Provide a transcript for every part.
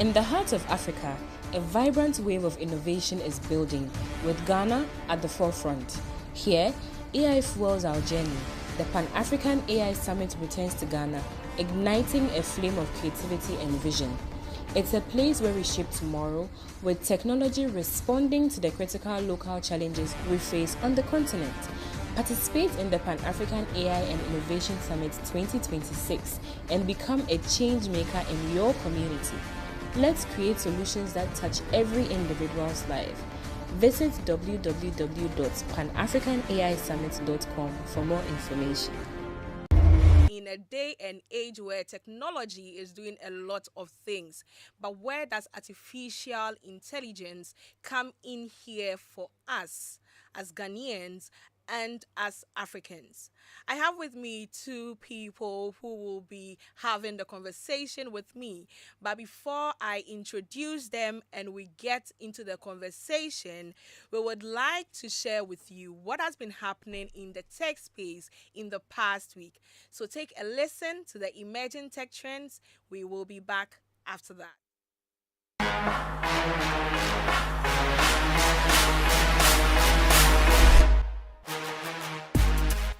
In the heart of Africa, a vibrant wave of innovation is building, with Ghana at the forefront. Here, AI fuels our journey. The Pan-African AI Summit returns to Ghana, igniting a flame of creativity and vision. It's a place where we shape tomorrow, with technology responding to the critical local challenges we face on the continent. Participate in the Pan-African AI and Innovation Summit 2026 and become a change maker in your community. Let's create solutions that touch every individual's life. Visit www.panafricanaisummit.com for more information. In a day and age where technology is doing a lot of things, but where does artificial intelligence come in here for us as Ghanaians and as Africans? I have with me two people who will be having the conversation with me. But before I introduce them and we get into the conversation, we would like to share with you what has been happening in the tech space in the past week. So take a listen to the emerging tech trends. We will be back after that.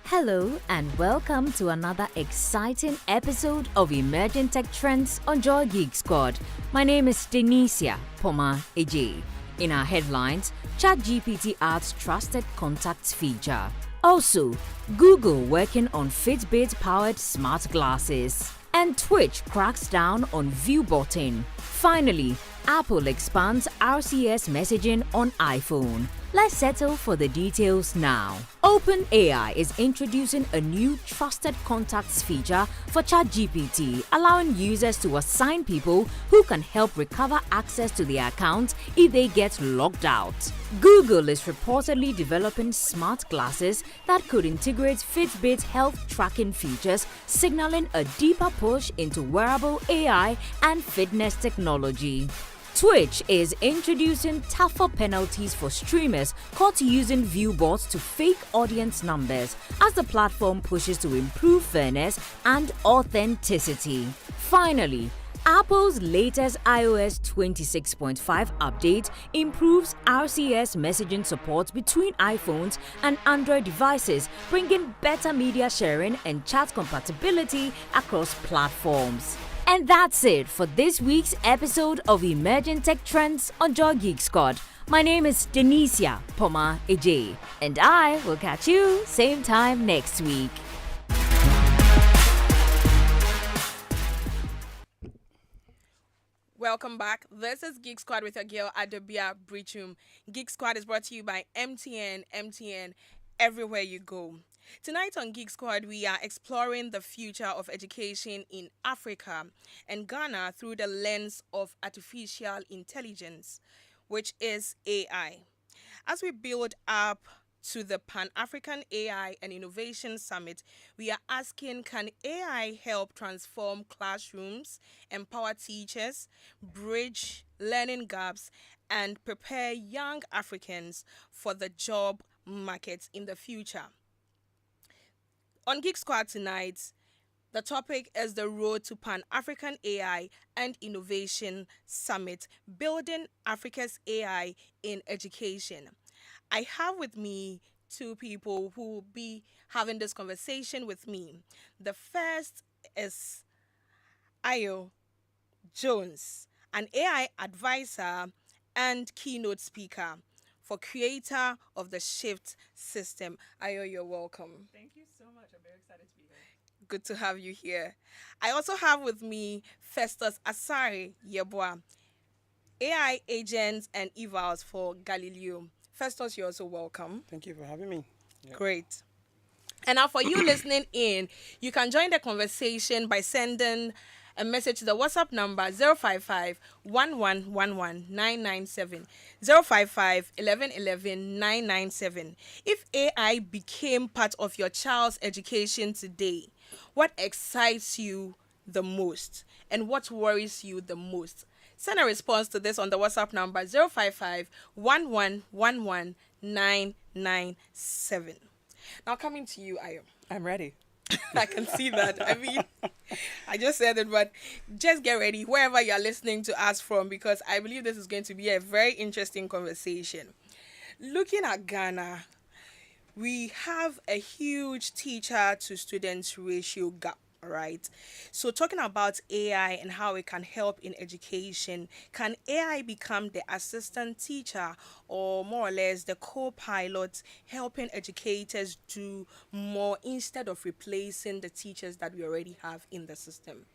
Hello and welcome to another exciting episode of Emerging Tech Trends on Joy Geek Squad. My name is Denicia Poma Eje. In our headlines, ChatGPT adds trusted contacts feature. Also, Google working on Fitbit-powered smart glasses. And Twitch cracks down on view botting. Finally, Apple expands RCS messaging on iPhone. Let's settle for the details now. OpenAI is introducing a new trusted contacts feature for ChatGPT, allowing users to assign people who can help recover access to their account if they get logged out. Google is reportedly developing smart glasses that could integrate Fitbit health tracking features, signaling a deeper push into wearable AI and fitness technology. Twitch is introducing tougher penalties for streamers caught using view bots to fake audience numbers as the platform pushes to improve fairness and authenticity. Finally, Apple's latest iOS 26.5 update improves RCS messaging support between iPhones and Android devices, bringing better media sharing and chat compatibility across platforms. And that's it for this week's episode of Emerging Tech Trends on Joy Geek Squad. My name is Denicia Poma Eje, and I will catch you same time next week. Welcome back. This is Geek Squad with your girl Adobia Breachum. Geek Squad is brought to you by MTN everywhere you go. Tonight on Geek Squad, we are exploring the future of education in Africa and Ghana through the lens of artificial intelligence, which is AI. As we build up to the Pan-African AI and Innovation Summit, we are asking, can AI help transform classrooms, empower teachers, bridge learning gaps, and prepare young Africans for the job markets in the future? On Geek Squad tonight, the topic is the road to Pan-African AI and Innovation Summit, building Africa's AI in education. I have with me two people who will be having this conversation with me. The first is Ayo Jones, an AI advisor and keynote speaker for creator of the Shift system. Ayo, you're welcome. Thank you so much. I'm very excited to be here. Good to have you here. I also have with me Festus Asare-Yeboah, AI agents and evals for Galileo. Festus, you're also welcome. Thank you for having me. Yep. Great. And now for you listening in, you can join the conversation by sending a message to the WhatsApp number 055 1111 997 055 1111 997. If AI became part of your child's education today, what excites you the most and what worries you the most? Send a response to this on the WhatsApp number 055 1111 997. Now coming to you, Ayo. I'm ready. I can see that. I mean, I just said it, but just get ready wherever you're listening to us from, because I believe this is going to be a very interesting conversation. Looking at Ghana, we have a huge teacher to students ratio gap, right? So talking about AI and how it can help in education, can AI become the assistant teacher, or more or less the co-pilot, helping educators do more instead of replacing the teachers that we already have in the system?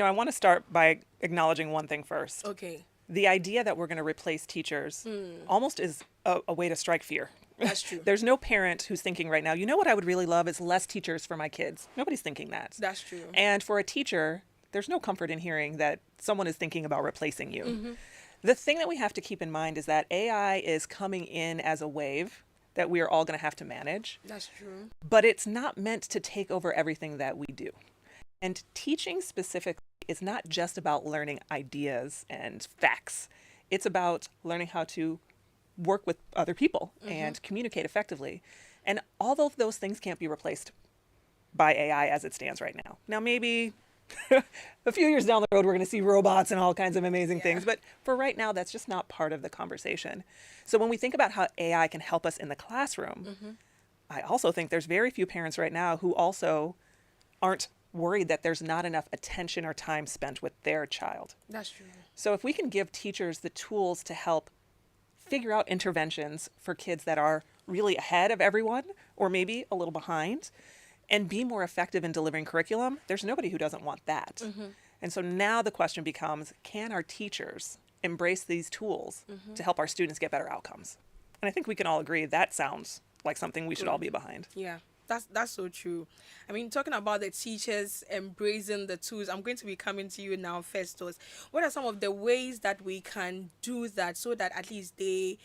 I want to start by acknowledging one thing first. Okay, The idea that we're going to replace teachers almost is a way to strike fear. that's true. There's no parent who's thinking right now, what I would really love is less teachers for my kids. Nobody's thinking that. That's true. And for a teacher, there's no comfort in hearing that someone is thinking about replacing you. The thing that we have to keep in mind is that AI is coming in as a wave that we are all going to have to manage, That's true. but it's not meant to take over everything that we do. And teaching specifically is not just about learning ideas and facts. It's about learning how to work with other people and communicate effectively. And all of those things can't be replaced by AI as it stands right now. Now, maybe a few years down the road, we're going to see robots and all kinds of amazing things. But for right now, that's just not part of the conversation. So when we think about how AI can help us in the classroom, I also think there's very few parents right now who also aren't worried that there's not enough attention or time spent with their child. That's true. So if we can give teachers the tools to help figure out interventions for kids that are really ahead of everyone or maybe a little behind and be more effective in delivering curriculum, there's nobody who doesn't want that. And so now the question becomes, can our teachers embrace these tools to help our students get better outcomes? And I think we can all agree that sounds like something we should all be behind. Yeah, that's so true. I mean, talking about the teachers embracing the tools, I'm going to be coming to you now, Festus. What are some of the ways that we can do that so that at least they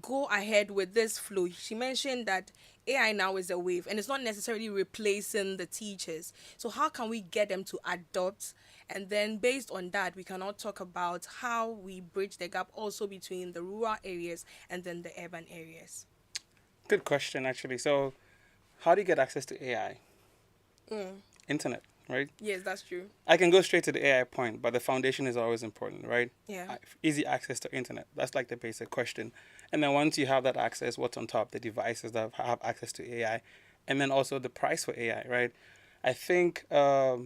go ahead with this flow? She mentioned that AI now is a wave and it's not necessarily replacing the teachers. So how can we get them to adopt? And then based on that, we can all talk about how we bridge the gap also between the rural areas and then the urban areas. Good question, actually. So, how do you get access to AI? Internet, right? Yes, that's true. I can go straight to the AI point, but the foundation is always important, right? Yeah. Easy access to internet. That's like the basic question. And then once you have that access, what's on top? The devices that have access to AI. And then also the price for AI, right? I think the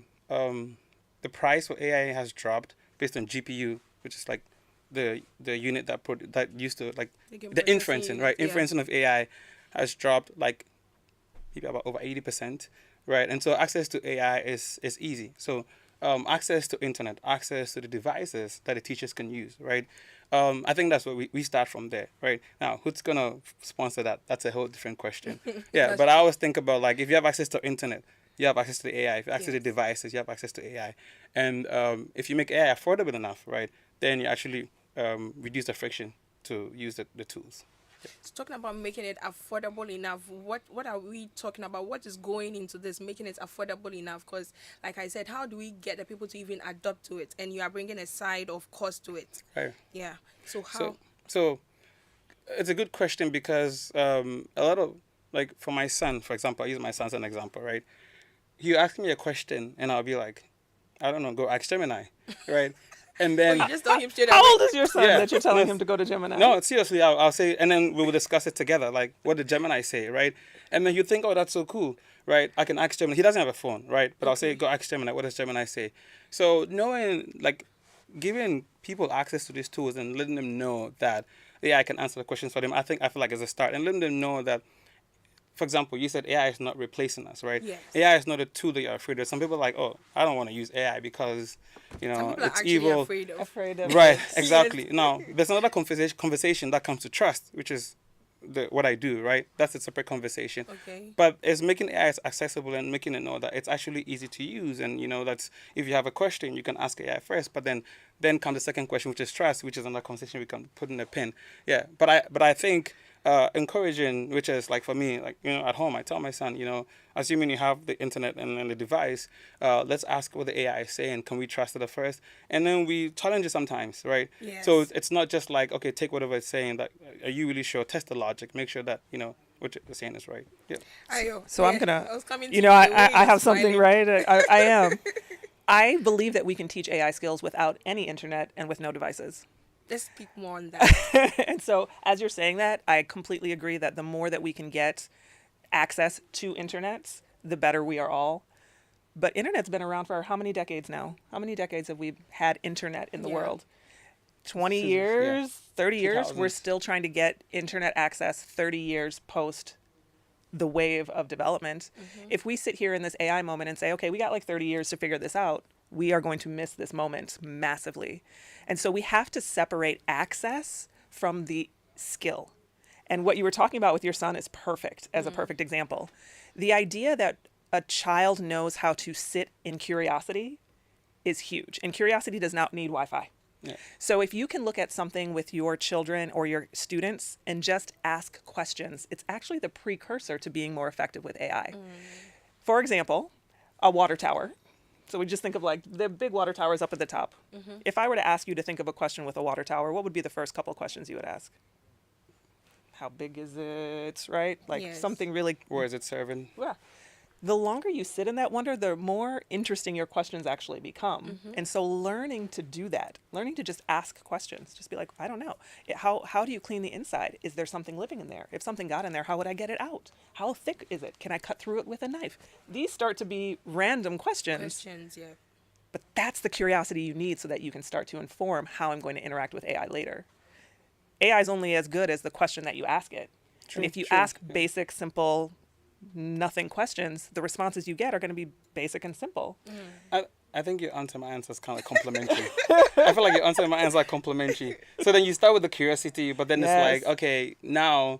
price for AI has dropped based on GPU, which is like the unit that used to like the inferencing, right? Yeah. Inferencing of AI has dropped like maybe about over 80%, right? And so access to AI is easy. So access to internet, access to the devices that the teachers can use, right? I think that's what we start from there, right? Now, who's going to sponsor that? That's a whole different question. Yeah, but I always think about like if you have access to internet, you have access to the AI. If you have access to the devices, you have access to AI. And if you make AI affordable enough, right, then you actually reduce the friction to use the tools. So talking about making it affordable enough, what are we talking about? What is going into this, making it affordable enough? Because, like I said, how do we get the people to even adopt to it? And you are bringing a side of cost to it. Right. Yeah. So how? So it's a good question because a lot of, like for my son, for example, I use my son as an example, right? He ask me a question and I'll be like, I don't know, go ask Gemini, right? And then You just told him straight How away. old is your son Yeah. that you're telling him to go to Gemini? no, seriously, I'll say, and then we will discuss it together. Like, what did Gemini say, right? And then you think, oh, that's so cool, right? I can ask Gemini. He doesn't have a phone, right? But I'll say, go ask Gemini. What does Gemini say? So knowing, like, giving people access to these tools and letting them know that, yeah, I can answer the questions for them, I feel like is a start. And letting them know that, for example, you said AI is not replacing us, right? Yes. AI is not a tool that you're afraid of. Some people are like, oh, I don't want to use AI because, Some people are it's actually evil. afraid of. Right, exactly. Now, there's another conversation that comes to trust, which is what I do, right? That's a separate conversation. Okay. But it's making AI accessible and making it know that it's actually easy to use. And, that's if you have a question, you can ask AI first. But then comes the second question, which is trust, which is another conversation we can put in a pin. Yeah, but I think encouraging, which is like for me, like, at home, I tell my son, assuming you have the internet and the device, let's ask what the AI is saying. Can we trust it at first? And then we challenge it sometimes, right? Yes. So it's not just like, okay, take whatever it's saying. That are you really sure? Test the logic. Make sure that, what you're saying is right. Yeah. So I'm gonna, I was coming to you know, the way I you're have something, smiling. right? I am. I believe that we can teach AI skills without any internet and with no devices. Let's speak more on that. And so as you're saying that, I completely agree that the more that we can get access to internets, the better we are all. But internet's been around for how many decades now? How many decades have we had internet in the Yeah. world? 20 Since- years, 30 years? We're 2000s. still trying to get internet access 30 years post the wave of development. If we sit here in this AI moment and say, okay, we got like 30 years to figure this out, we are going to miss this moment massively. And so we have to separate access from the skill. And what you were talking about with your son is perfect, as a perfect example. The idea that a child knows how to sit in curiosity is huge. And curiosity does not need Wi-Fi. Yeah. So if you can look at something with your children or your students and just ask questions, it's actually the precursor to being more effective with AI. For example, a water tower. So we just think of like the big water towers up at the top. If I were to ask you to think of a question with a water tower, what would be the first couple of questions you would ask? How big is it, right? Like Yes. something really, Where is it serving? yeah. The longer you sit in that wonder, the more interesting your questions actually become. And so learning to do that, learning to just ask questions, just be like, I don't know. How do you clean the inside? Is there something living in there? If something got in there, how would I get it out? How thick is it? Can I cut through it with a knife? These start to be random questions, Yeah. but that's the curiosity you need so that you can start to inform how I'm going to interact with AI later. AI is only as good as the question that you ask it. And if you ask basic, simple, nothing questions, the responses you get are going to be basic and simple. I think your answer, my answer is kind of complimentary. I feel like your answer and my answer are complimentary. So then you start with the curiosity, but then Yes. it's like, okay, now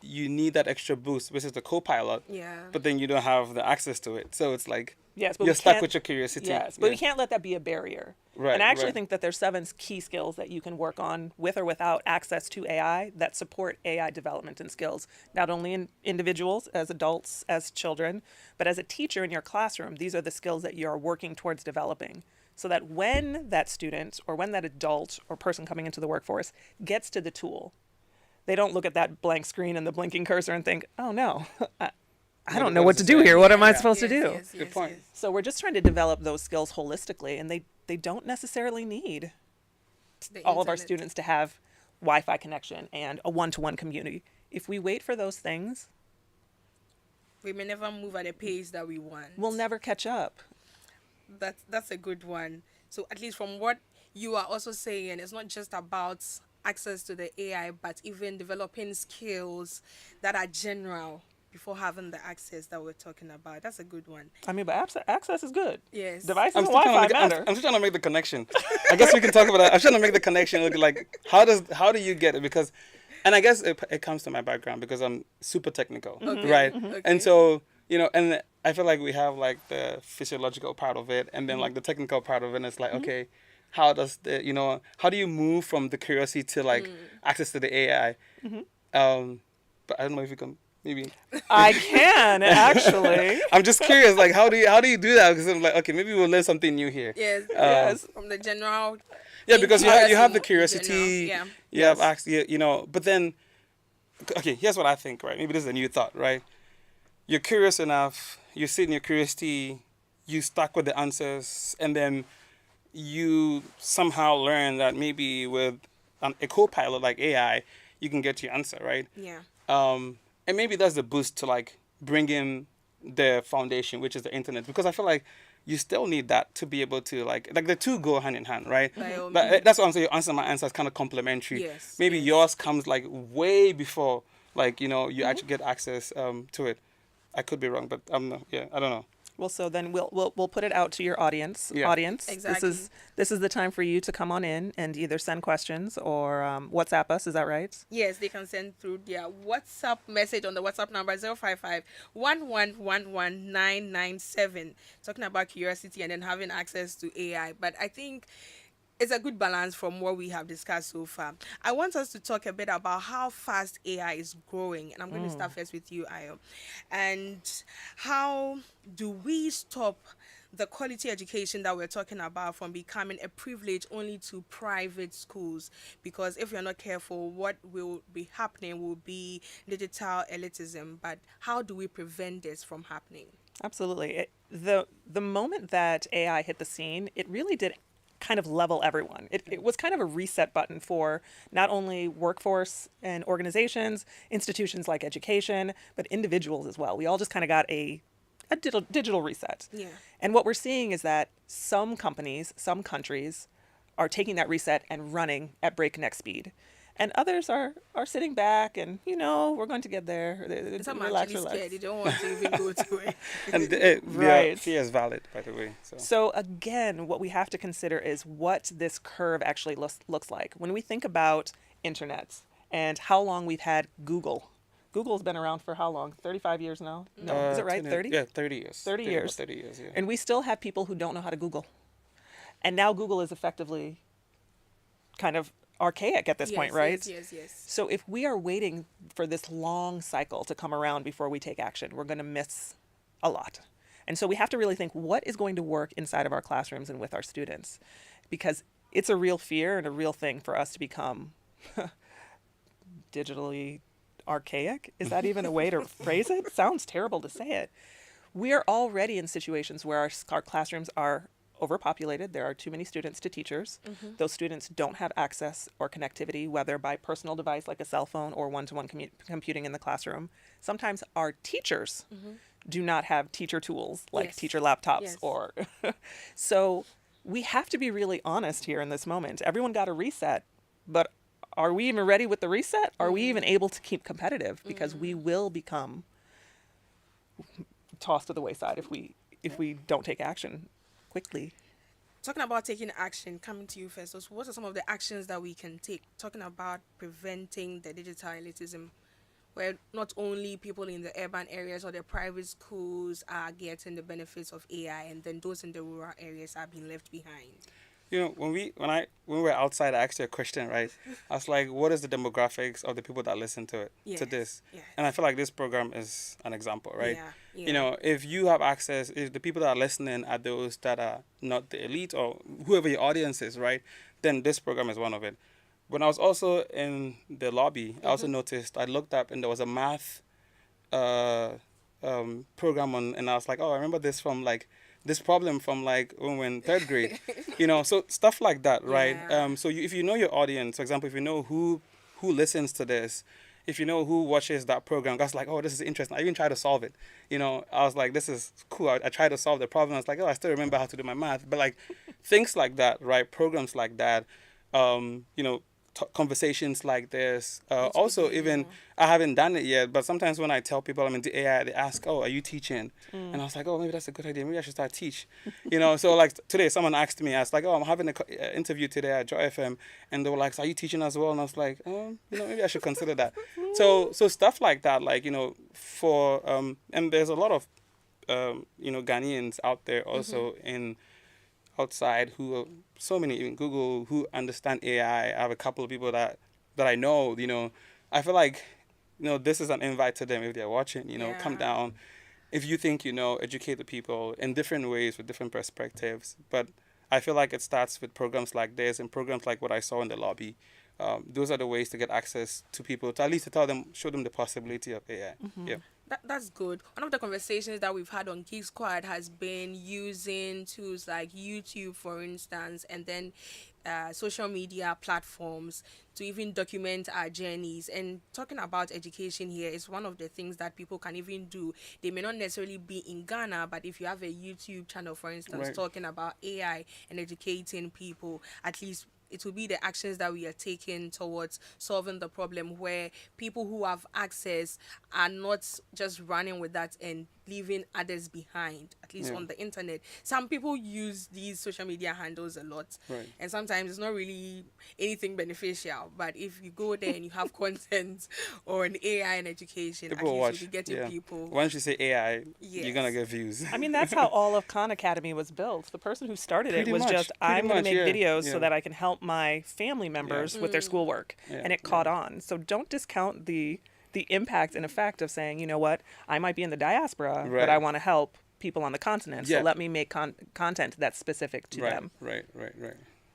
you need that extra boost, which is the co-pilot. Yeah. But then you don't have the access to it. So it's like, Yes, but you're we stuck can't- with your curiosity. Yes, but we can't let that be a barrier. Right, And I actually right. think that there's 7 key skills that you can work on with or without access to AI that support AI development and skills, not only in individuals, as adults, as children, but as a teacher in your classroom. These are the skills that you're working towards developing so that when that student or when that adult or person coming into the workforce gets to the tool, they don't look at that blank screen and the blinking cursor and think, oh no, I don't know what to do here. What am I supposed to do? Good point. So we're just trying to develop those skills holistically, and they don't necessarily need The all of our internet. students to have Wi-Fi connection and a one-to-one community. If we wait for those things, We may never move at the pace that we want. we'll never catch up. That's a good one. So at least from what you are also saying, it's not just about access to the AI, but even developing skills that are general before having the access that we're talking about. That's a good one. I mean, but access is good. Yes. Devices I'm and still, trying Wi-Fi to make, matter. I'm still trying to make the connection. I guess we can talk about that. I'm trying to make the connection. Look, like, how do you get it? Because, and I guess it comes to my background because I'm super technical, right? Okay. And so, and I feel like we have like the physiological part of it, and then like the technical part of it. And it's like, okay, how does how do you move from the curiosity to like access to the AI? But I don't know if you can. Maybe I can actually. I'm just curious, like how do you do that? Because I'm like, okay, maybe we'll learn something new here. Yes. Yes. From the general. Yeah, because you have the interest in curiosity, general, you have access, but then, okay, here's what I think, right? Maybe this is a new thought, right? You're curious enough, you sit in your curiosity, you stuck with the answers, and then you somehow learn that maybe with a co-pilot like AI, you can get to your answer, right? Yeah. And maybe that's the boost to like bring in the foundation, which is the internet, because I feel like you still need that to be able to like the two go hand in hand, right? By all But means. that's what I'm saying. Your answer, my answer is kind of complementary. Yes, Maybe yes. yours comes like way before, like you actually get access to it. I could be wrong, but I don't know. Well, so then we'll put it out to your audience. Yeah. Audience, Exactly. this is the time for you to come on in and either send questions or WhatsApp us. Is that right? Yes, they can send through their WhatsApp message on the WhatsApp number 055 1111997, talking about curiosity and then having access to AI. But I think it's a good balance from what we have discussed so far. I want us to talk a bit about how fast AI is growing. And I'm going to start first with you, Ayo. And how do we stop the quality education that we're talking about from becoming a privilege only to private schools. Because if you're not careful, what will be happening will be digital elitism. But how do we prevent this from happening? Absolutely. The moment that AI hit the scene, it really did kind of level everyone. It was kind of a reset button for not only workforce and organizations, institutions like education, but individuals as well. We all just kind of got a digital reset. Yeah. And what we're seeing is that some companies, some countries are taking that reset and running at breakneck speed. And others are sitting back and, we're going to get there. Some are actually scared. They don't want to even go to it. And Right. fear is valid, by the way. So again, what we have to consider is what this curve actually looks like. When we think about internet and how long we've had Google. Google's been around for how long? 35 years now? No, is it right? 30? Yeah, 30 years. 30 years. 30 years, yeah. And we still have people who don't know how to Google. And now Google is effectively kind of archaic at this point, right? Yes. So if we are waiting for this long cycle to come around before we take action, we're going to miss a lot. And so we have to really think what is going to work inside of our classrooms and with our students, because it's a real fear and a real thing for us to become digitally archaic. Is that even a way to phrase it? Sounds terrible to say it. We are already in situations where our classrooms are overpopulated. There are too many students to teachers. Those students don't have access or connectivity, whether by personal device like a cell phone or one-to-one computing in the classroom. Sometimes our teachers do not have teacher tools like teacher laptops or so we have to be really honest here in this moment. Everyone got a reset, but are we even ready with the reset? Are we even able to keep competitive? Because we will become tossed to the wayside if we don't take action quickly. Talking about taking action, coming to you, Festus, what are some of the actions that we can take? Talking about preventing the digital elitism, where not only people in the urban areas or the private schools are getting the benefits of AI, and then those in the rural areas are being left behind. When we were outside, I asked you a question, right? I was like, what is the demographics of the people that listen to it, to this? Yes. And I feel like this program is an example, right? Yeah. If you have access, if the people that are listening are those that are not the elite or whoever your audience is, right? Then this program is one of it. When I was also in the lobby, I also noticed, I looked up and there was a math program on, and I was like, oh, I remember this from this problem from when we're in third grade, so stuff like that, right? Yeah. So if you know your audience, for example, if you know who listens to this, if you know who watches that program, that's like, oh, this is interesting. I even tried to solve it. I was like, this is cool. I tried to solve the problem. I was like, oh, I still remember how to do my math. But things like that, right? Programs like that, conversations like this. Also, even I haven't done it yet, but sometimes when I tell people I'm into AI, they ask, "Oh, are you teaching?" And I was like, "Oh, maybe that's a good idea. Maybe I should start teach." So today, someone asked me, I was like, "Oh, I'm having an interview today at JoyFM," and they were like, "So are you teaching as well?" And I was like, maybe I should consider that." So stuff like that, for and there's a lot of Ghanaians out there also in outside who are so many in Google who understand AI. I have a couple of people that I know, I feel like, this is an invite to them if they're watching, come down. If you think, educate the people in different ways with different perspectives. But I feel like it starts with programs like this and programs like what I saw in the lobby. Those are the ways to get access to people, to at least to show them the possibility of AI. Yeah. That's good. One of the conversations that we've had on Geek Squad has been using tools like YouTube, for instance, and then social media platforms to even document our journeys. And talking about education here is one of the things that people can even do. They may not necessarily be in Ghana, but if you have a YouTube channel, for instance, Right. talking about AI and educating people, at least it will be the actions that we are taking towards solving the problem, where people who have access are not just running with that and leaving others behind, at least on the internet. Some people use these social media handles a lot, Right. and sometimes it's not really anything beneficial. But if you go there and you have content on AI and education, People at least watch. you'll be getting people. Once you say AI, Yes. you're going to get views. I mean, that's how all of Khan Academy was built. The person who started Pretty it was much, just, pretty I'm going to much, make yeah, videos yeah. so that I can help my family members with their schoolwork. Yeah, And it caught on. So don't discount the impact and effect of saying, you know what, I might be in the diaspora, but Right. I want to help people on the continent. Yeah. So let me make content that's specific to them. Right.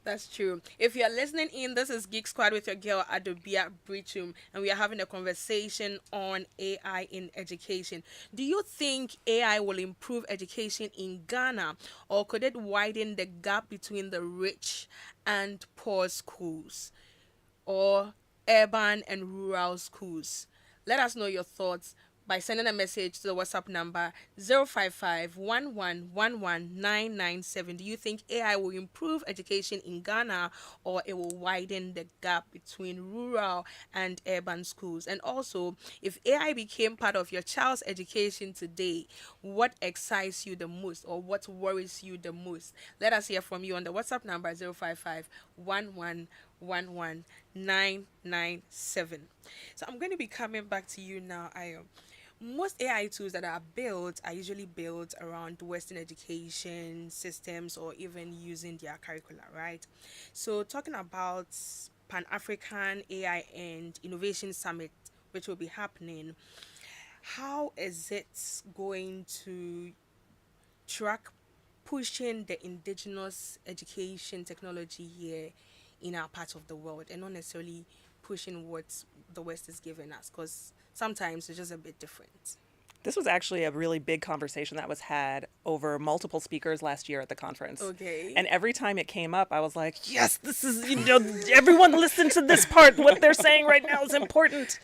That's true. If you're listening in, this is Geek Squad with your girl Adobia Breachum, and we are having a conversation on AI in education. Do you think AI will improve education in Ghana, or could it widen the gap between the rich and poor schools, or urban and rural schools? Let us know your thoughts by sending a message to the WhatsApp number 055 997. Do you think AI will improve education in Ghana, or it will widen the gap between rural and urban schools? And also, if AI became part of your child's education today, what excites you the most, or what worries you the most? Let us hear from you on the WhatsApp number 055 997. So I'm going to be coming back to you now, Ayo. Most AI tools that are built are usually built around Western education systems, or even using their curricula, right? So talking about Pan-African AI and Innovation Summit, which will be happening, how is it going to track pushing the indigenous education technology here in our part of the world, and not necessarily pushing what the West is giving us? Because sometimes it's just a bit different. This was actually a really big conversation that was had over multiple speakers last year at the conference. Okay. And every time it came up, I was like, yes, this is, everyone listen to this part. What they're saying right now is important.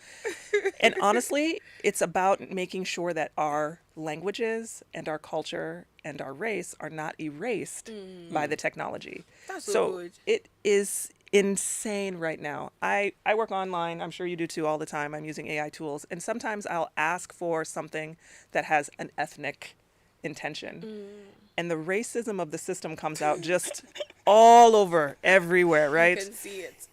And honestly, it's about making sure that our languages and our culture and our race are not erased by the technology. That's so good. It is insane right now. I work online. I'm sure you do too all the time. I'm using AI tools. And sometimes I'll ask for something that has an ethnic intention. And the racism of the system comes out just all over, everywhere, right? You can see it.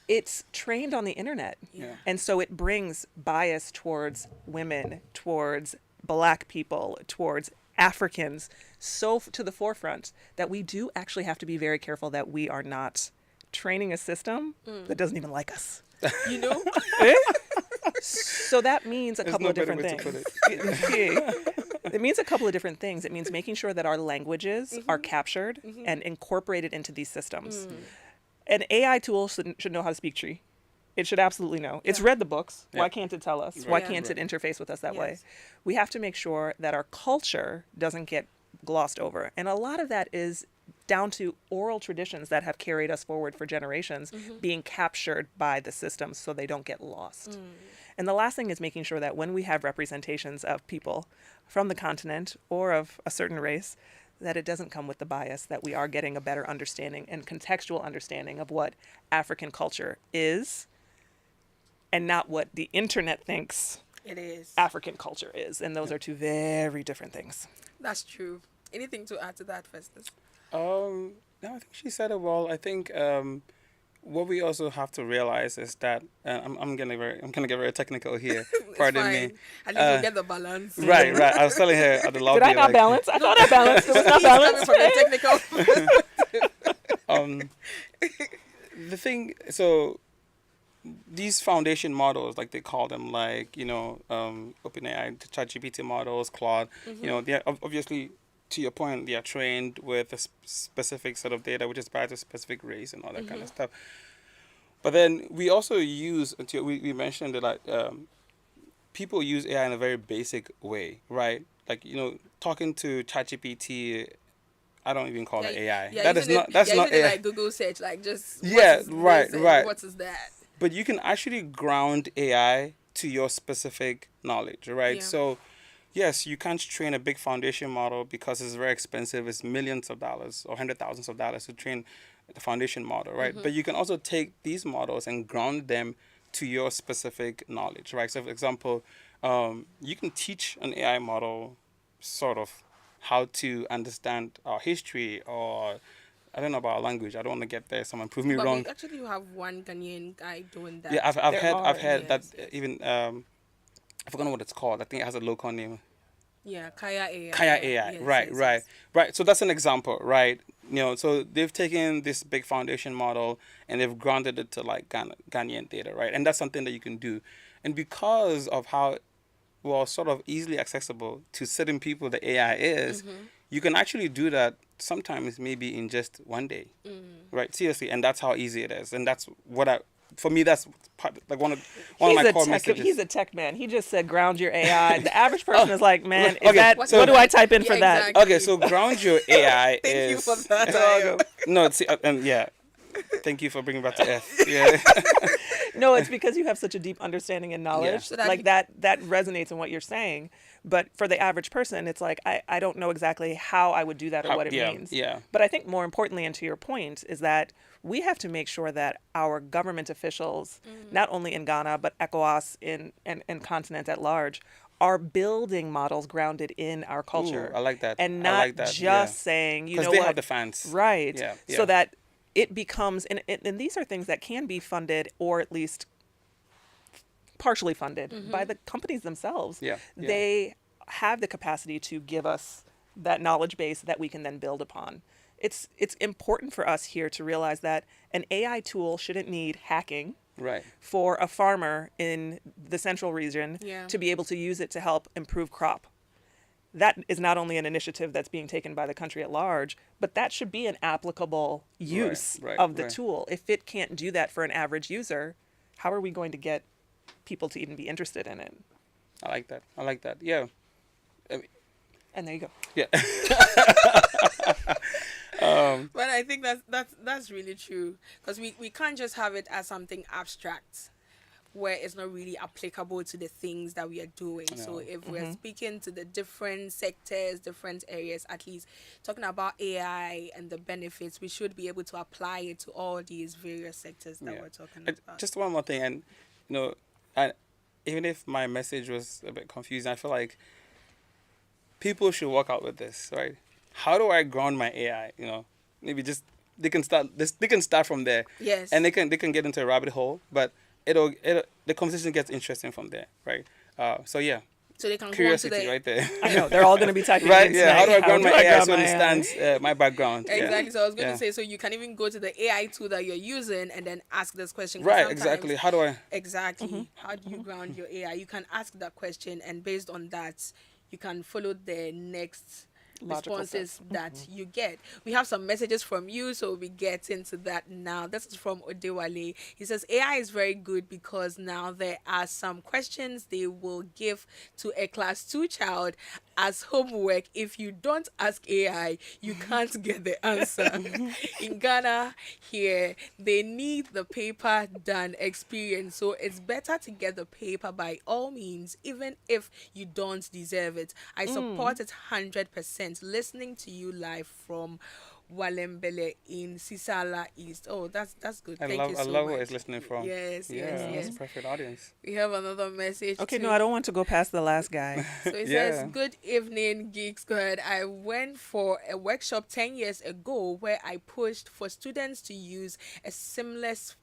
It's trained on the internet. Yeah. And so it brings bias towards women, towards Black people, towards Africans, so to the forefront that we do actually have to be very careful that we are not training a system that doesn't even like us. You know? So that means a couple of different things. It means a couple of different things. It means making sure that our languages are captured and incorporated into these systems. An AI tool should know how to speak tree. It should absolutely know. It's read the books. Why can't it tell us? Why can't it interface with us that way? We have to make sure that our culture doesn't get glossed over. And a lot of that is down to oral traditions that have carried us forward for generations being captured by the systems so they don't get lost. And the last thing is making sure that when we have representations of people from the continent or of a certain race, that it doesn't come with the bias, that we are getting a better understanding and contextual understanding of what African culture is and not what the internet thinks It is. African culture is. And those are two very different things. That's true. Anything to add to that, Festus? No, I think she said it well. I think what we also have to realize is that I'm gonna get very technical here. Pardon me. At least you get the balance. Right. I was telling her at the lobby. Did I not balance? I thought I balanced. It was not balanced. From the technical. The thing, so these foundation models, like they call them, like OpenAI, ChatGPT models, Claude. They're obviously, to your point, they are trained with a specific set of data, which is biased to a specific race and all that kind of stuff. But then we also use, we mentioned that people use AI in a very basic way, right? Like, talking to ChatGPT, I don't even call it AI. That's not AI. Like Google search, like just right. What is that? But you can actually ground AI to your specific knowledge, right? Yeah. So, yes, you can't train a big foundation model because it's very expensive. It's millions of dollars or hundred thousands of dollars to train the foundation model, right? But you can also take these models and ground them to your specific knowledge, right? So, for example, you can teach an AI model sort of how to understand our history, or I don't know about our language. I don't want to get there. Someone prove me wrong. But actually, you have one Ghanaian guy doing that. Yeah, I've heard that yes. even I forgot what it's called. I think it has a local name. Yeah, Kaya AI. Kaya AI. Yes, Right. So that's an example, right? So they've taken this big foundation model and they've grounded it to like Ghanaian data, right? And that's something that you can do. And because of how well, sort of easily accessible to certain people that AI is, you can actually do that sometimes maybe in just one day, right? Seriously, and that's how easy it is, and that's for me, that's like one of my core messages. He's a tech man. He just said ground your AI. The average person is like, man, what so do I type in for that? exactly. Okay, so ground your AI Thank is. you for that. No, see, yeah. Thank you for bringing back to F. Yeah. No, it's because you have such a deep understanding and knowledge. Yeah. So that like that resonates in what you're saying. But for the average person, it's like, I don't know exactly how I would do that or what it means. Yeah. But I think more importantly, and to your point, is that we have to make sure that our government officials, not only in Ghana, but ECOWAS and continent at large, are building models grounded in our culture. I like that. And I not like that, just saying, you know because they what. have the fans. Right. Yeah. So that it becomes, and these are things that can be funded or at least partially funded by the companies themselves. Yeah. They have the capacity to give us that knowledge base that we can then build upon. It's important for us here to realize that an AI tool shouldn't need hacking Right. for a farmer in the central region Yeah. to be able to use it to help improve crop. That is not only an initiative that's being taken by the country at large, but that should be an applicable use of the tool. If it can't do that for an average user, how are we going to get people to even be interested in it? I like that. Yeah. And there you go. Yeah. But I think that's really true, because we can't just have it as something abstract where it's not really applicable to the things that we are doing. So if we're speaking to the different sectors, different areas, at least talking about AI and the benefits, we should be able to apply it to all these various sectors that we're talking about. Just one more thing, and even if my message was a bit confusing, I feel like people should walk out with this, right? How do I ground my AI? Maybe just they can start from there. Yes. And they can get into a rabbit hole, but the conversation gets interesting from there, right? So yeah. So they can Curiosity go on to the right there. I know, they're all going to be typing Right, in yeah. How do I ground my AI ground so it my AI? understands my background? Exactly. Yeah. So I was going Yeah. to say, so you can even go to the AI tool that you're using and then ask this question. 'Cause Right, sometimes- exactly. How do I? Exactly. How do you ground your AI? You can ask that question, and based on that, you can follow the next Logical responses that you get. We have some messages from you, so we get into that now. This is from Odewale. He says AI is very good because now there are some questions they will give to a class 2 child as homework. If you don't ask AI, you can't get the answer. In Ghana here, they need the paper done experience, so it's better to get the paper by all means, even if you don't deserve it. I support it 100%. Listening to you live from Walembele in Sisala East. Oh, that's good. Thank you so I love much. where it's listening from. Yes, Yeah, yes. that's a perfect audience. We have another message. Okay, too. no, I don't want to go past the last guy. So it Yeah. says, good evening, Geek Squad. I went for a workshop 10 years ago where I pushed for students to use a seamless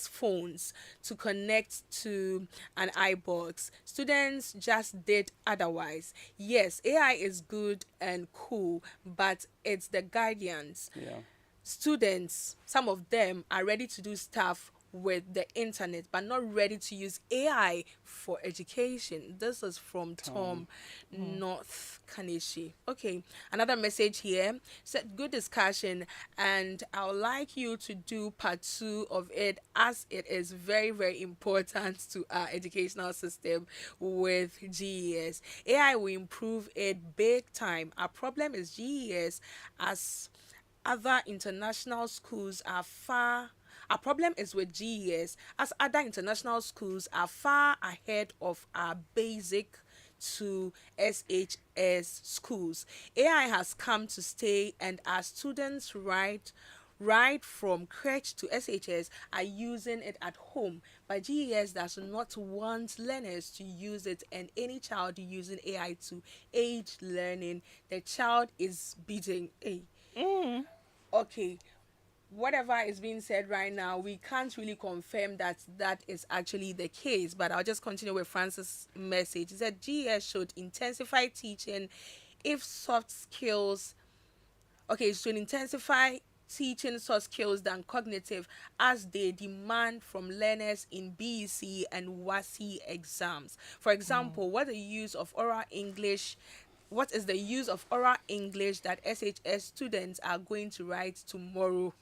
phones to connect to an iBox. Students just did otherwise. Yes, AI is good and cool, but it's the guardians. Yeah. Students, some of them are ready to do stuff with the internet but not ready to use AI for education. This is from Tom North Kanishi. Okay, another message here said, good discussion, and I would like you to do part 2 of it, as it is very, very important to our educational system with GES. AI will improve it big time. Our problem is GES, as other international schools are far. Our problem is with GES, as other international schools are far ahead of our basic to SHS schools. AI has come to stay, and our students right from crèche to SHS are using it at home. But GES does not want learners to use it, and any child using AI to aid learning, the child is beating A. Okay, whatever is being said right now, we can't really confirm that is actually the case, but I'll just continue with Francis' message. He said GES should intensify teaching if soft skills. Okay, should intensify teaching soft skills than cognitive, as they demand from learners in BEC and WASI exams. For example, what is the use of oral English that SHS students are going to write tomorrow?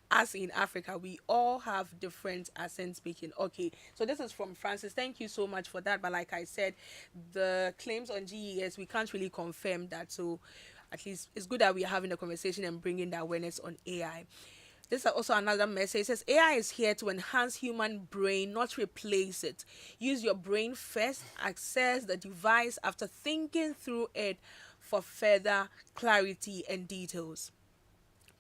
As in Africa, we all have different accent speaking. Okay, so this is from Francis. Thank you so much for that. But like I said, the claims on GES, we can't really confirm that. So at least it's good that we are having a conversation and bringing the awareness on AI. This is also another message. It says AI is here to enhance human brain, not replace it. Use your brain first. Access the device after thinking through it for further clarity and details.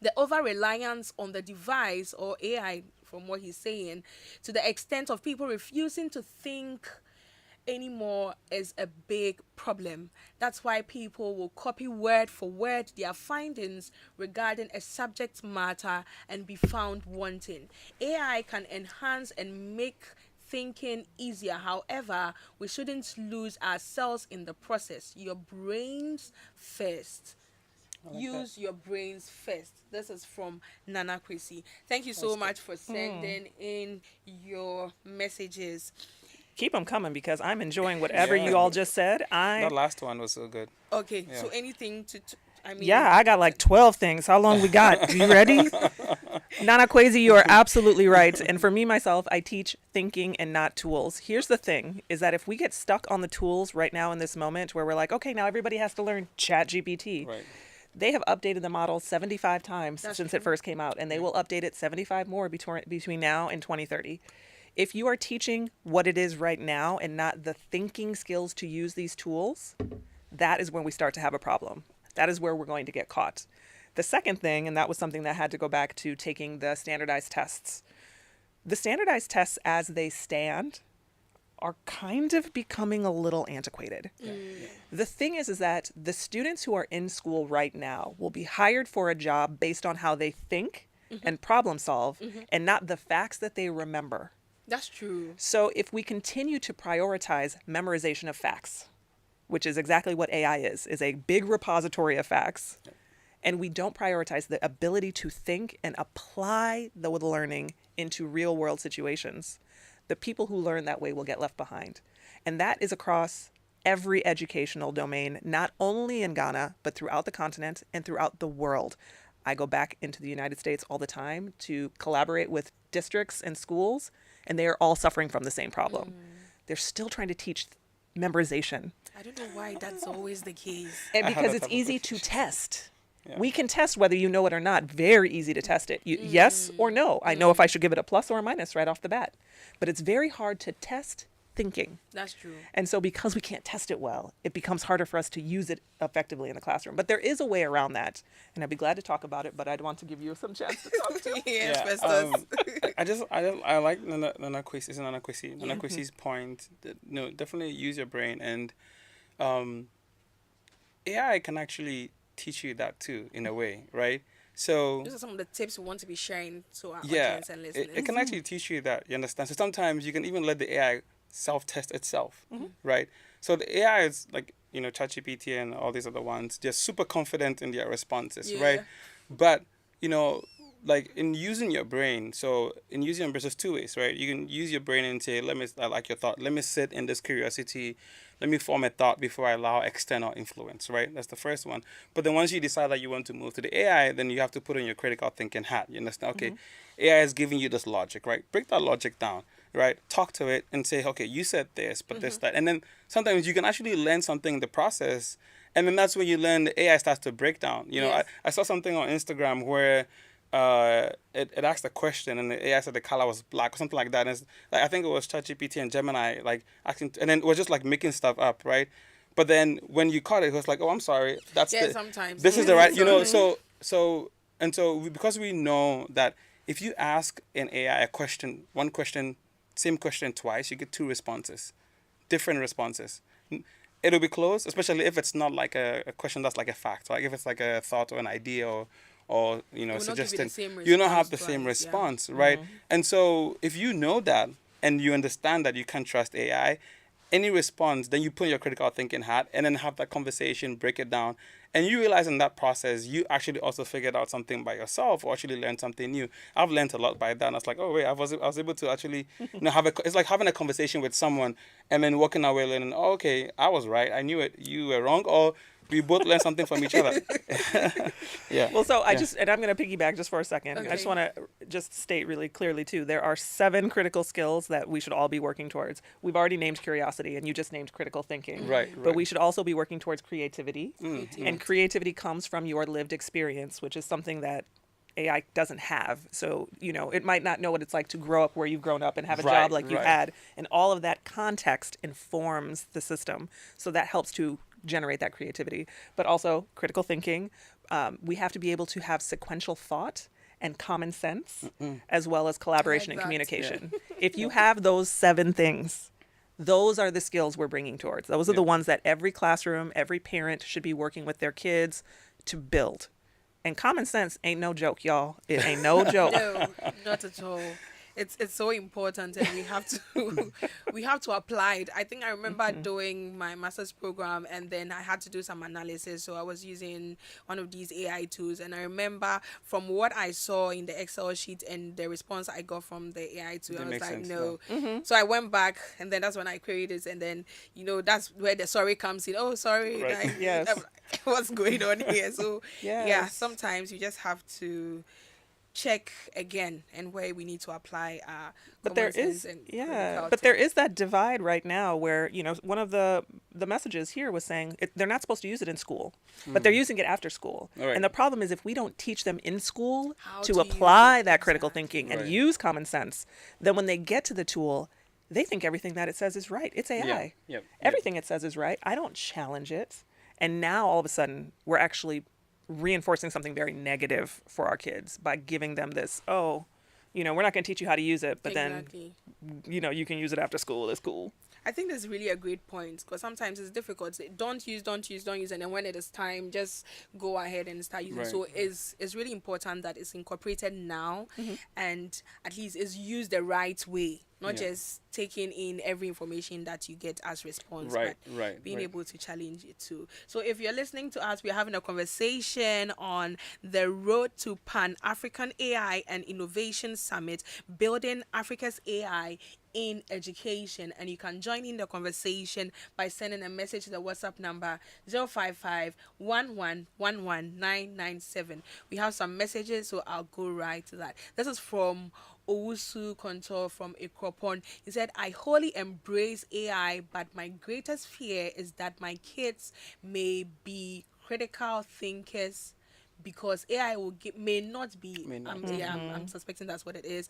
The over-reliance on the device or AI, from what he's saying, to the extent of people refusing to think anymore is a big problem. That's why people will copy word for word their findings regarding a subject matter and be found wanting. AI can enhance and make thinking easier. However, we shouldn't lose ourselves in the process. Your brains first. Use your brains first. This is from Nana Kwesi. Thank you so much for sending in your messages. Keep them coming because I'm enjoying whatever you all just said. That last one was so good. Okay, so anything Yeah, I got like 12 things. How long we got? You ready? Nana Kwesi, you are absolutely right. And for me, myself, I teach thinking and not tools. Here's the thing, is that if we get stuck on the tools right now in this moment where we're like, okay, now everybody has to learn ChatGPT. Right. They have updated the model 75 times since it first came out, and they will update it 75 more between now and 2030. If you are teaching what it is right now and not the thinking skills to use these tools, that is when we start to have a problem. That is where we're going to get caught. The second thing, and that was something that had to go back to taking the standardized tests. The standardized tests as they stand are kind of becoming a little antiquated. The thing is that the students who are in school right now will be hired for a job based on how they think and problem solve and not the facts that they remember. That's true. So if we continue to prioritize memorization of facts, which is exactly what AI is a big repository of facts, and we don't prioritize the ability to think and apply the learning into real world situations, the people who learn that way will get left behind. And that is across every educational domain, not only in Ghana, but throughout the continent and throughout the world. I go back into the United States all the time to collaborate with districts and schools, and they are all suffering from the same problem. They're still trying to teach memorization. I don't know why that's always the case. And because it's easy to test. Yeah. We can test whether you know it or not. Very easy to test it. Yes or no. I know if I should give it a plus or a minus right off the bat. But it's very hard to test thinking. That's true. And so because we can't test it well, it becomes harder for us to use it effectively in the classroom. But there is a way around that. And I'd be glad to talk about it, but I'd want to give you some chance to talk to. Festus. I like Nana Kwesi's point that, definitely use your brain, and AI can actually teach you that too in a way, right? So these are some of the tips we want to be sharing to our audience and listeners. It can actually teach you that, you understand? So sometimes you can even let the AI self-test itself, right? So the AI is like, ChatGPT and all these other ones, they're super confident in their responses, right? But, like in using your brain, there's two ways, right? You can use your brain and say, I like your thought. Let me sit in this curiosity. Let me form a thought before I allow external influence, right? That's the first one. But then once you decide that you want to move to the AI, then you have to put on your critical thinking hat. You understand? Okay, AI is giving you this logic, right? Break that logic down, right? Talk to it and say, okay, you said this, but this, that. And then sometimes you can actually learn something in the process. And then that's when you learn the AI starts to break down. I saw something on Instagram where it asked a question and the AI said the color was black or something like that. And it's, like, I think it was ChatGPT and Gemini asking, and then it was just like making stuff up, right? But then when you caught it, it was like, oh, I'm sorry, sometimes this is the right, because we know that if you ask an AI one question, same question twice, you get two responses, different responses. It'll be close, especially if it's not like a question that's like a fact, like if it's like a thought or an idea or suggesting, you don't have the same response, right? And so if you know that and you understand that you can't trust AI, any response, then you put your critical thinking hat and then have that conversation, break it down. And you realize in that process, you actually also figured out something by yourself or actually learned something new. I've learned a lot by that. And I was like, oh, wait, I was able to actually, it's like having a conversation with someone and then walking away learning, oh, okay, I was right. I knew it. You were wrong. Or we both learned something from each other. Yeah. Well, so I'm going to piggyback just for a second. Okay. I just want to just state really clearly, too, there are 7 critical skills that we should all be working towards. We've already named curiosity, and you just named critical thinking. Right. But we should also be working towards creativity. And creativity comes from your lived experience, which is something that AI doesn't have. So, it might not know what it's like to grow up where you've grown up and have a job like you had. And all of that context informs the system. So that helps to generate that creativity. But also critical thinking. We have to be able to have sequential thought and common sense, as well as collaboration and communication. If you have those 7 things, those are the skills we're bringing towards. Those are the ones that every classroom, every parent should be working with their kids to build. And common sense ain't no joke, y'all. It ain't no joke. No, not at all. It's so important, and we have to apply it. I think I remember doing my master's program, and then I had to do some analysis. So I was using one of these AI tools, and I remember from what I saw in the Excel sheet and the response I got from the AI tool, I was like, no. So I went back, and then that's when I queried it, and then that's where the sorry comes in. Oh, sorry, Right. Yes. what's going on here? So yeah, Yes. sometimes you just have to check again and where we need to apply But there is there is that divide right now where one of the messages here was saying they're not supposed to use it in school, but they're using it after school. Right. And the problem is if we don't teach them in school How to to apply use it, that critical exactly. thinking and Right. use common sense, then when they get to the tool, they think everything that it says is right. It's AI. Yep. Yep. Everything it says is right. I don't challenge it. And now all of a sudden we're actually reinforcing something very negative for our kids by giving them this, we're not going to teach you how to use it, but Exactly. then, you can use it after school. It's cool. I think that's really a great point, because sometimes it's difficult. Don't use, and then when it is time, just go ahead and start using. Right. So it's really important that it's incorporated now, and at least it's used the right way, not just taking in every information that you get as response, Right, but right, being right. able to challenge it too. So if you're listening to us, we're having a conversation on the road to Pan-African AI and Innovation Summit, building Africa's AI in education, and you can join in the conversation by sending a message to the WhatsApp number 055-1111-997. We have some messages, so I'll go right to that. This is from Owusu Kontor from Ikropon. He said, I wholly embrace AI, but my greatest fear is that my kids may be critical thinkers, because AI may not be. I'm suspecting that's what it is,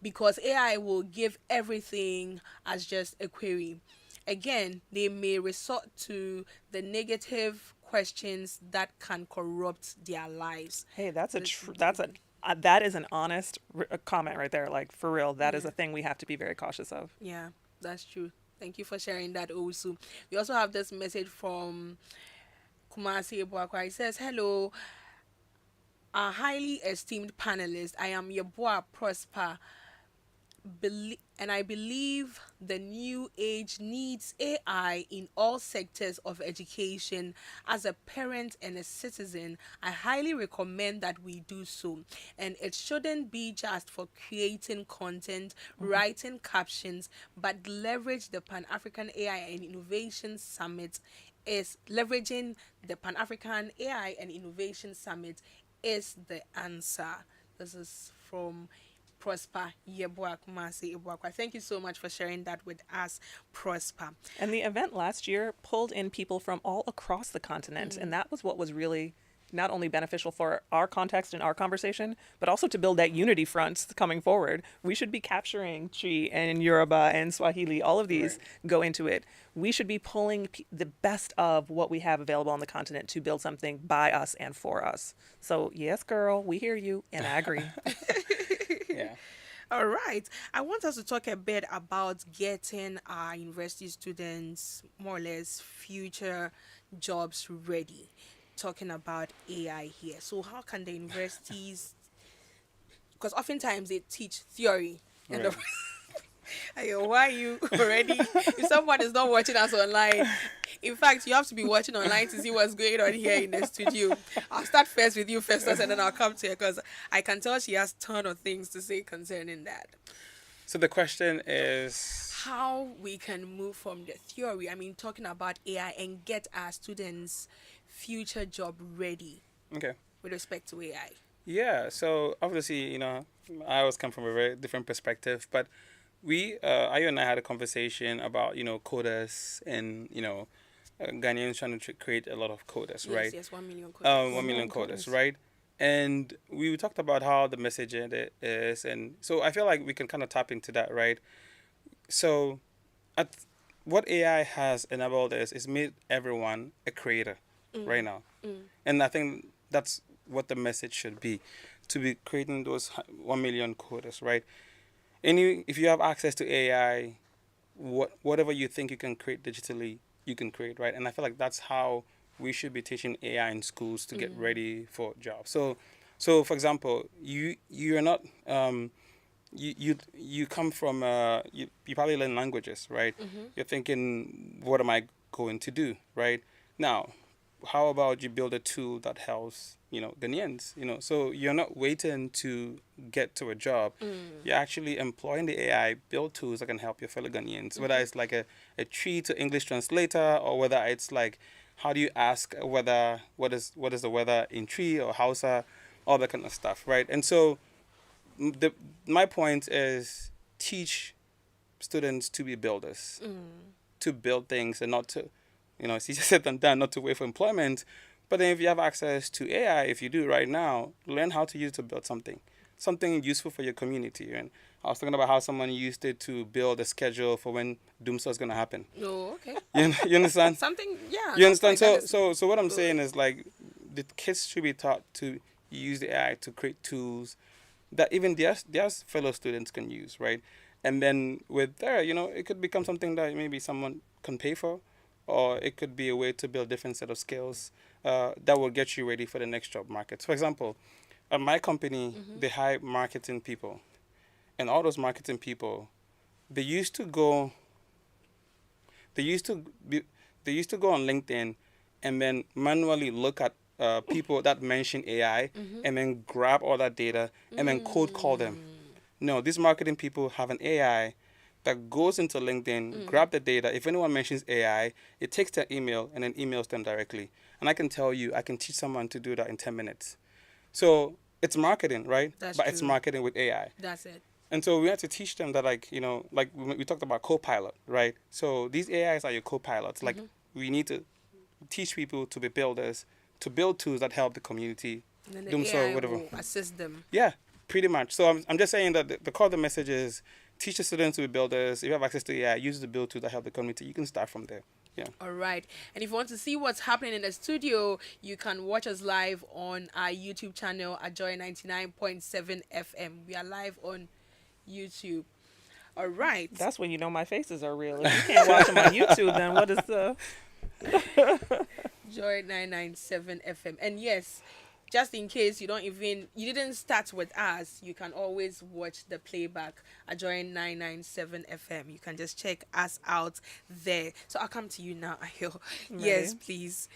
because AI will give everything as just a query. Again, they may resort to the negative questions that can corrupt their lives. Hey, that is an honest comment right there. Like, for real, that is a thing we have to be very cautious of. Yeah, that's true. Thank you for sharing that also. We also have this message from Asare-Yeboah. He says, hello, a highly esteemed panelist. I am Yeboah Prosper, and I believe the new age needs AI in all sectors of education. As a parent and a citizen, I highly recommend that we do so. And it shouldn't be just for creating content, writing captions, but leverage the Pan-African AI and Innovation Summit is leveraging the Pan-African AI and Innovation Summit is the answer. This is from Prosper Yeboah, Asare-Yeboah. Thank you so much for sharing that with us, Prosper. And the event last year pulled in people from all across the continent. And that was what was really not only beneficial for our context and our conversation, but also to build that unity front coming forward. We should be capturing Chi and Yoruba and Swahili. All of these go into it. We should be pulling the best of what we have available on the continent to build something by us and for us. So yes, girl, we hear you, and I agree. Yeah. All right. I want us to talk a bit about getting our university students, more or less, future jobs ready. Talking about AI here. So how can the universities, because oftentimes they teach theory and Ayo, why are you already? If someone is not watching us online, in fact, you have to be watching online to see what's going on here in the studio. I'll start first with you, Festus, and then I'll come to her because I can tell she has a ton of things to say concerning that. So the question is, How we can move from the theory, talking about AI, and get our students' future job ready okay. with respect to AI. Yeah, so obviously, I always come from a very different perspective, but Ayo and I had a conversation about, coders and, Ghanaians trying to create a lot of coders, right? Yes, 1 million coders. 1 million coders, right? And we talked about how the message is, and so I feel like we can kind of tap into that, right? So, what AI has enabled is made everyone a creator right now, and I think that's what the message should be, to be creating those 1 million coders, right? If you have access to AI, whatever you think you can create digitally, you can create, right? And I feel like that's how we should be teaching AI in schools to get ready for jobs. So for example, you're not you come from you probably learn languages, right? You're thinking, what am I going to do, right? Now, how about you build a tool that helps Ghanaians, so you're not waiting to get to a job. You're actually employing the AI, build tools that can help your fellow Ghanaians, whether it's like a Tree to English translator, or whether it's like, how do you ask weather, what is the weather in Tree or Hausa, all that kind of stuff, right? And so my point is, teach students to be builders, to build things, and not to, it's easier said than done, not to wait for employment. But then if you have access to AI, if you do right now, learn how to use it to build something useful for your community. And I was talking about how someone used it to build a schedule for when doomsday is going to happen. Oh, okay. You understand? Something, yeah. You understand? So what I'm saying is, like, the kids should be taught to use the AI to create tools that even their fellow students can use, right? And then with there, it could become something that maybe someone can pay for, or it could be a way to build different set of skills that will get you ready for the next job market. For example, at my company, they hire marketing people, and all those marketing people, they used to go on LinkedIn and then manually look at people that mention AI and then grab all that data and then cold call them. No, these marketing people have an AI that goes into LinkedIn, grab the data. If anyone mentions AI, it takes their email and then emails them directly. And I can tell you, I can teach someone to do that in 10 minutes. So it's marketing, right? That's but true. It's marketing with AI. That's it. And so we have to teach them that, like we talked about Copilot, right? So these AIs are your co-pilots. Like, we need to teach people to be builders, to build tools that help the community. And then the AI will assist them. Yeah, pretty much. So I'm just saying that the core of the message is, teach the students to be builders. If you have access to AI, use the build tools that help the community. You can start from there. Yeah. All right. And if you want to see what's happening in the studio, you can watch us live on our YouTube channel at Joy 99.7 FM. We are live on YouTube. All right. That's when you know my faces are real. If you can't watch them on YouTube, then what is the... Joy 997 FM. And yes, just in case you didn't start with us, you can always watch the playback at Joy 997 FM. You can just check us out there. So I'll come to you now, Ayo. Yes, please.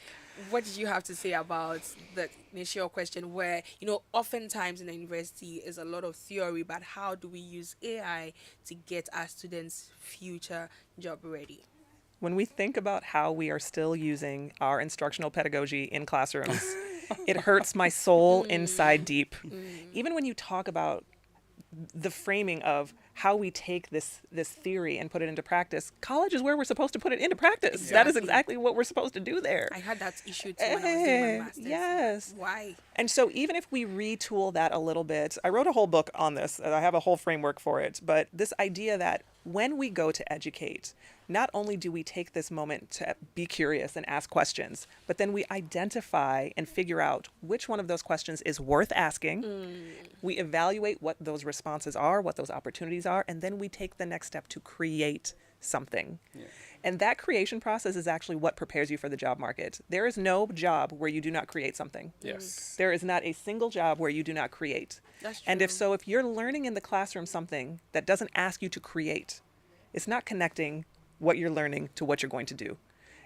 What did you have to say about the initial question where, oftentimes in the university is a lot of theory, but how do we use AI to get our students' future job ready? When we think about how we are still using our instructional pedagogy in classrooms, it hurts my soul inside deep. Even when you talk about the framing of how we take this theory and put it into practice, college is where we're supposed to put it into practice. Exactly. That is exactly what we're supposed to do there. I had that issue too when I was doing my master's. Yes. Why? And so even if we retool that a little bit, I wrote a whole book on this. I have a whole framework for it. But this idea that when we go to educate, not only do we take this moment to be curious and ask questions, but then we identify and figure out which one of those questions is worth asking. We evaluate what those responses are, what those opportunities are, and then we take the next step to create something. Yeah. And that creation process is actually what prepares you for the job market. There is no job where you do not create something. Yes. There is not a single job where you do not create. That's true. And if you're learning in the classroom something that doesn't ask you to create, It's not connecting what you're learning to what you're going to do.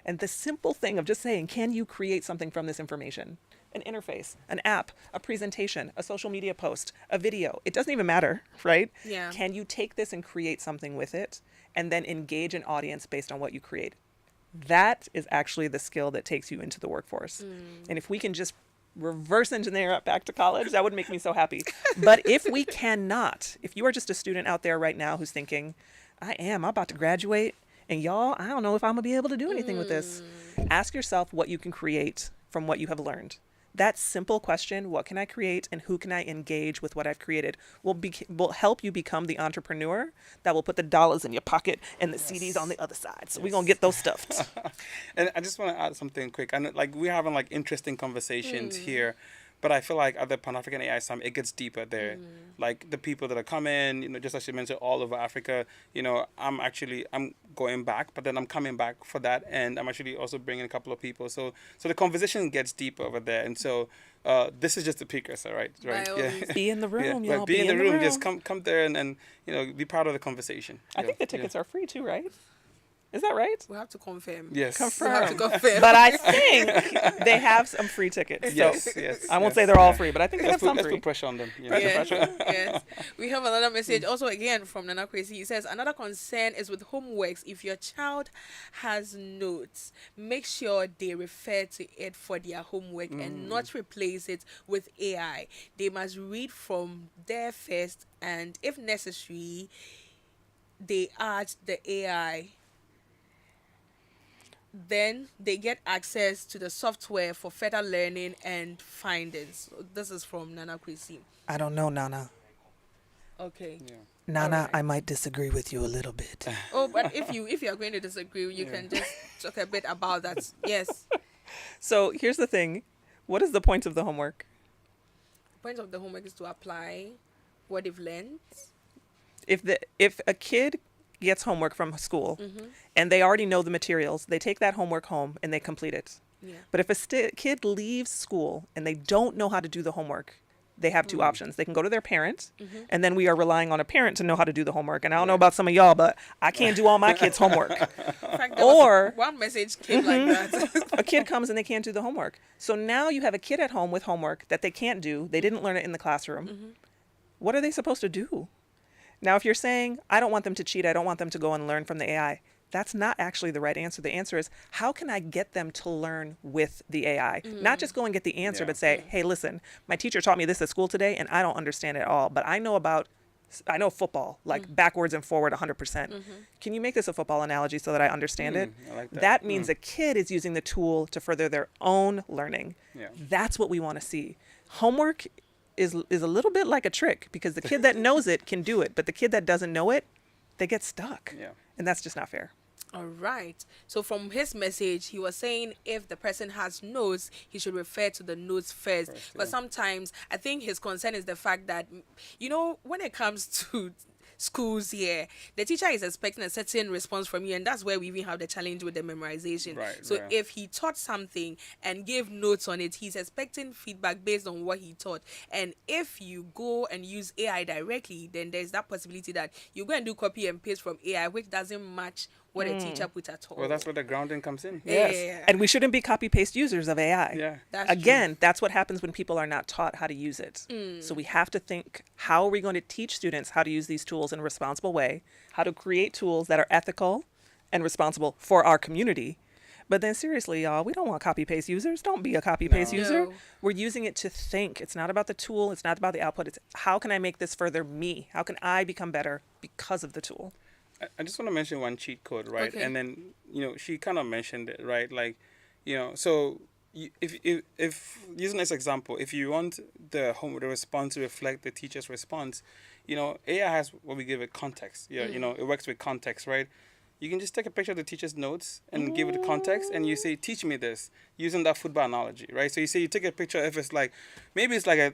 And the simple thing of just saying, can you create something from this information? An interface, an app, a presentation, a social media post, a video. It doesn't even matter, right? Yeah. Can you take this and create something with it and then engage an audience based on what you create? That is actually the skill that takes you into the workforce. And if we can just reverse engineer it back to college, that would make me so happy. But if we cannot, if you are just a student out there right now who's thinking, I'm about to graduate, and y'all, I don't know if I'm gonna be able to do anything with this. Ask yourself what you can create from what you have learned. That simple question, what can I create and who can I engage with what I've created, will help you become the entrepreneur that will put the dollars in your pocket and the CDs on the other side. So we're going to get those stuffed. And I just want to add something quick. I know, like, we're having like interesting conversations here, but I feel like at the Pan-African AI Summit, it gets deeper there. Like the people that are coming, you know, just as you mentioned, all over Africa, you know, I'm going back, but then I'm coming back for that. And I'm actually also bringing a couple of people. So the conversation gets deeper over there. And so this is just a precursor, right? Yeah. Be in the room, Yeah, y'all. be in the room. Just come there and, you know, be part of the conversation. I think the tickets are free too, right? Is that right? We have to confirm. Yes. We have to Confirm. confirm. But I think they have some free tickets. Yes, So yes. I won't yes, say they're all yeah. free, but I think they have some Let's free. put pressure on them. You know. Yes, yes. We have another message also again from Nana Crazy. He says, another concern is with homeworks. If your child has notes, make sure they refer to it for their homework and not replace it with AI. They must read from there first, and if necessary, they add the AI. Then they get access to the software for further learning and findings. So this is from Nana Kwesi. I don't know, Nana. Okay. Yeah. Nana, Alright. I might disagree with you a little bit. Oh, but if you are going to disagree, you can just talk a bit about that. Yes. So here's the thing. What is the point of the homework? The point of the homework is to apply what they've learned. If a kid gets homework from school and they already know the materials, they take that homework home and they complete it. Yeah. But if a kid leaves school and they don't know how to do the homework, they have two options. They can go to their parent, and then we are relying on a parent to know how to do the homework. And I don't know about some of y'all, but I can't do all my kids' homework. In fact, there was Or one message came like that. a kid comes and they can't do the homework. So now you have a kid at home with homework that they can't do. They didn't learn it in the classroom. What are they supposed to do? Now, if you're saying, I don't want them to cheat, I don't want them to go and learn from the AI, that's not actually the right answer. The answer is, how can I get them to learn with the AI? Not just go and get the answer, but say, hey, listen, my teacher taught me this at school today, and I don't understand it at all, but I know football, like backwards and forward 100%. Can you make this a football analogy so that I understand it? I like that. That means a kid is using the tool to further their own learning. Yeah. That's what we want to see. Homework is a little bit like a trick, because the kid that knows it can do it, but the kid that doesn't know it, they get stuck. Yeah. And that's just not fair. All right. So from his message, he was saying if the person has notes, he should refer to the notes first. But sometimes I think his concern is the fact that, you know, when it comes to schools here, the teacher is expecting a certain response from you, and that's where we even have the challenge with the memorization. Right, So right. if he taught something and gave notes on it, he's expecting feedback based on what he taught. And if you go and use AI directly, then there's that possibility that you go and do copy and paste from AI, which doesn't match what a teacher put at all. Well, that's where the grounding comes in. Yeah. And we shouldn't be copy-paste users of AI. Yeah. That's Again, that's what happens when people are not taught how to use it. So we have to think, how are we going to teach students how to use these tools in a responsible way, how to create tools that are ethical and responsible for our community. But then seriously, y'all, we don't want copy-paste users. Don't be a copy-paste No. user. No. We're using it to think. It's not about the tool. It's not about the output. It's how can I make this further me? How can I become better because of the tool? I just want to mention one cheat code, right? Okay. And then, you know, she kind of mentioned it, right? Like, you know, so if using this example, if you want the response to reflect the teacher's response, you know, AI has what we give it context. Yeah, you know, it works with context, right? You can just take a picture of the teacher's notes and give it the context, and you say, teach me this, using that football analogy, right? So you say you take a picture, if it's like, maybe it's like a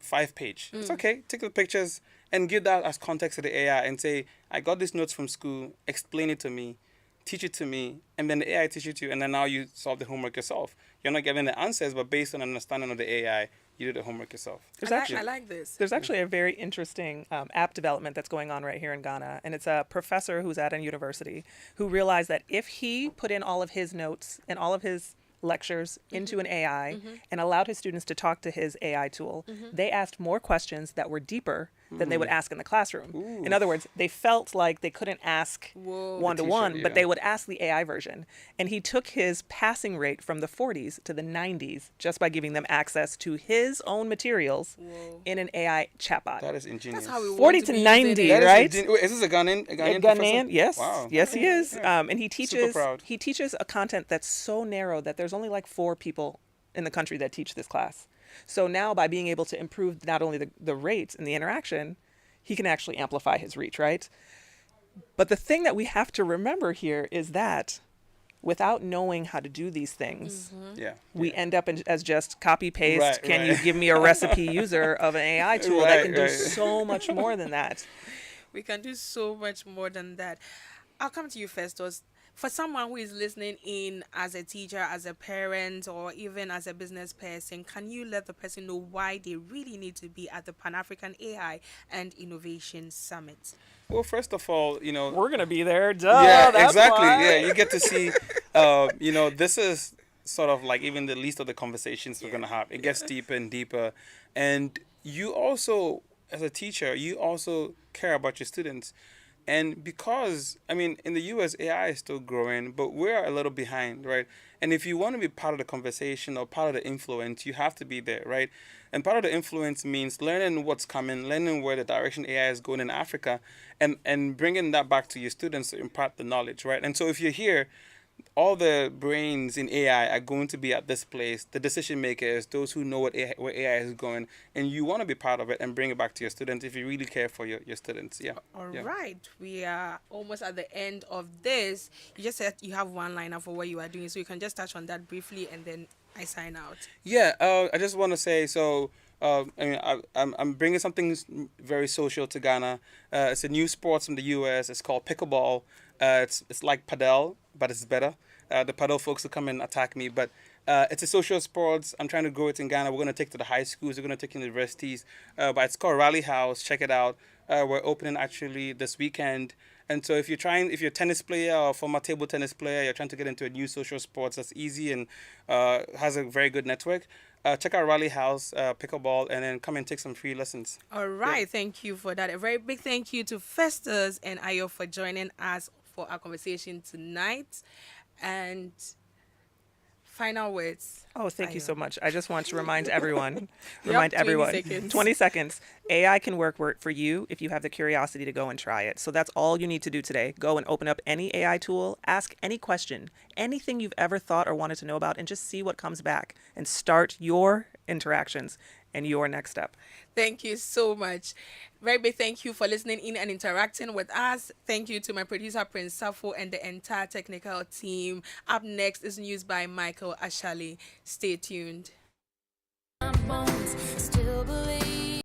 5-page. It's okay. Take the pictures and give that as context to the AI and say, I got these notes from school, explain it to me, teach it to me, and then the AI teach it to you, and then now you solve the homework yourself. You're not getting the answers, but based on an understanding of the AI, you do the homework yourself. I like this. There's actually a very interesting app development that's going on right here in Ghana. And it's a professor who's at a university who realized that if he put in all of his notes and all of his lectures into an AI and allowed his students to talk to his AI tool, they asked more questions that were deeper than they would ask in the classroom. In other words, they felt like they couldn't ask one-to-one, but they would ask the AI version. And he took his passing rate from the 40s to the 90s just by giving them access to his own materials in an AI chatbot. That is ingenious. That's how we 40 want to be 90, using it. right? Wait, is this a Ghanaian professor? Ghanaian, yes. Wow. Yes, he is. Yeah. And he Super proud. teaches a content that's so narrow that there's only like 4 people in the country that teach this class. So now by being able to improve not only the rates and the interaction, he can actually amplify his reach, right? But the thing that we have to remember here is that without knowing how to do these things, we end up as just copy paste. Can you give me a recipe user of an AI tool that can do so much more than that? We can do so much more than that. I'll come to you, Festus. For someone who is listening in as a teacher, as a parent, or even as a business person, can you let the person know why they really need to be at the Pan-African AI and Innovation Summit? Well, first of all, We're going to be there. Duh, yeah, that's exactly. why. Yeah, you get to see, this is sort of like even the least of the conversations we're going to have. It gets deeper and deeper. And you also, as a teacher, you also care about your students. And because, in the US, AI is still growing, but we're a little behind, right? And if you want to be part of the conversation or part of the influence, you have to be there, right? And part of the influence means learning what's coming, learning where the direction AI is going in Africa, and bringing that back to your students to impart the knowledge, right? And so if you're here, all the brains in AI are going to be at this place, the decision makers, those who know where AI is going, and you want to be part of it and bring it back to your students if you really care for your students. Yeah. All right. We are almost at the end of this. You just said you have one liner for what you are doing, so you can just touch on that briefly and then I sign out. Yeah, I just want to say, so I'm bringing something very social to Ghana. It's a new sport from the US. It's called pickleball. It's like padel, but it's better. The padel folks will come and attack me, but it's a social sport. I'm trying to grow it in Ghana. We're going to take it to the high schools. We're going to take it to universities. But it's called Rally House. Check it out. We're opening actually this weekend. And so if you're a tennis player or former table tennis player, you're trying to get into a new social sports that's easy and has a very good network, check out Rally House, pickleball, and then come and take some free lessons. All right. Thank you for that. A very big thank you to Festus and Ayo for joining us for our conversation tonight. And final words. Oh, thank you Ayo. so much. I just want to remind everyone, 20 seconds. 20 seconds. AI can work for you if you have the curiosity to go and try it. So that's all you need to do today. Go and open up any AI tool, ask any question, anything you've ever thought or wanted to know about, and just see what comes back and start your interactions and your next step. Thank you so much. Very big thank you for listening in and interacting with us. Thank you to my producer, Prince Safo, and the entire technical team. Up next is news by Michael Ashali. Stay tuned. Still believe